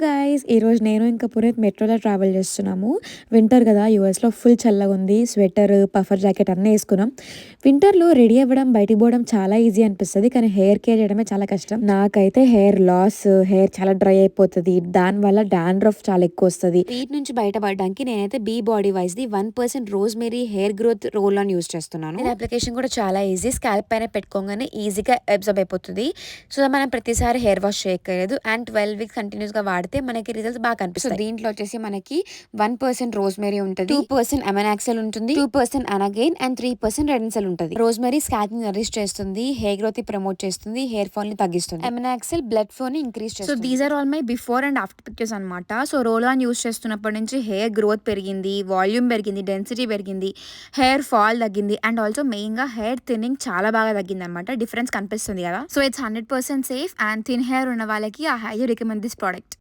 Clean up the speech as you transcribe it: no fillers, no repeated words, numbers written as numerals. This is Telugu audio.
గైస్ ఈరోజు నేను ఇంకా పునీత్ మెట్రోలో ట్రావెల్ చేస్తున్నాము. వింటర్ కదా, యూఎస్లో ఫుల్ చల్లగా ఉంది. స్వెటర్, పఫర్ జాకెట్ అన్నీ వేసుకున్నాం. వింటర్లో రెడీ అవ్వడం, బయటికి పోవడం చాలా ఈజీ అనిపిస్తుంది, కానీ హెయిర్ కేర్ చేయడమే చాలా కష్టం. నాకైతే హెయిర్ లాస్, హెయిర్ చాలా డ్రై అయిపోతుంది. దానివల్ల డాండ్రఫ్ చాలా ఎక్కువ వస్తుంది. వీటి నుంచి బయటపడడానికి నేనైతే Be Bodywise the 1% rosemary hair growth roll on use చేస్తున్నాను. ఈ అప్లికేషన్ కూడా చాలా ఈజీ. స్కాల్ప్ పైన పెట్టుకోగానే ఈజీగా అబ్జర్బ్ అయిపోతుంది. సో మనం ప్రతిసారి హెయిర్ వాష్ చేయక్కర్లేదు. అండ్ 12 వీక్స్ కంటిన్యూస్ గా వాడితే మనకి రిజల్ట్స్ బాగా కనిపిస్తాయి. సో దీంట్లో వచ్చేసి మనకి 1% రోజ్మేరీ ఉంటుంది, 2% అమెనాక్సెల్ ఉంటుంది, 2% అనగైన్ అండ్ 3% రెడిన్సెల్ ఉంటుంది. రోజ్మేరీ స్కాల్ప్ ని నరిష్ చేస్తుంది, హెయిర్ గ్రోత్ ని ప్రమోట్ చేస్తుంది, హెయిర్ ఫాల్ ని తగ్గిస్తుంది. అమెనాక్సెల్ బ్లడ్ ఫ్లో ని ఇంక్రీజ్ చేస్తుంది. So these are all my before and after pictures అనమాట. సో రోల్ ఆన్ యూస్ చేస్తున్నప్పటి నుంచి హెయిర్ గ్రోత్ పెరిగింది, వాల్యూమ్ పెరిగింది, డెన్సిటీ పెరిగింది, హెయిర్ ఫాల్ తగ్గింది, అండ్ ఆల్సో మెయిన్ గా హెయిర్ థిన్నింగ్ చాలా బాగా తగ్గింది అనమాట. డిఫరెన్స్ కనిపిస్తుంది కదా. So it's 100% safe and thin hair ఉన్న వాళ్ళకి I highly recommend this product.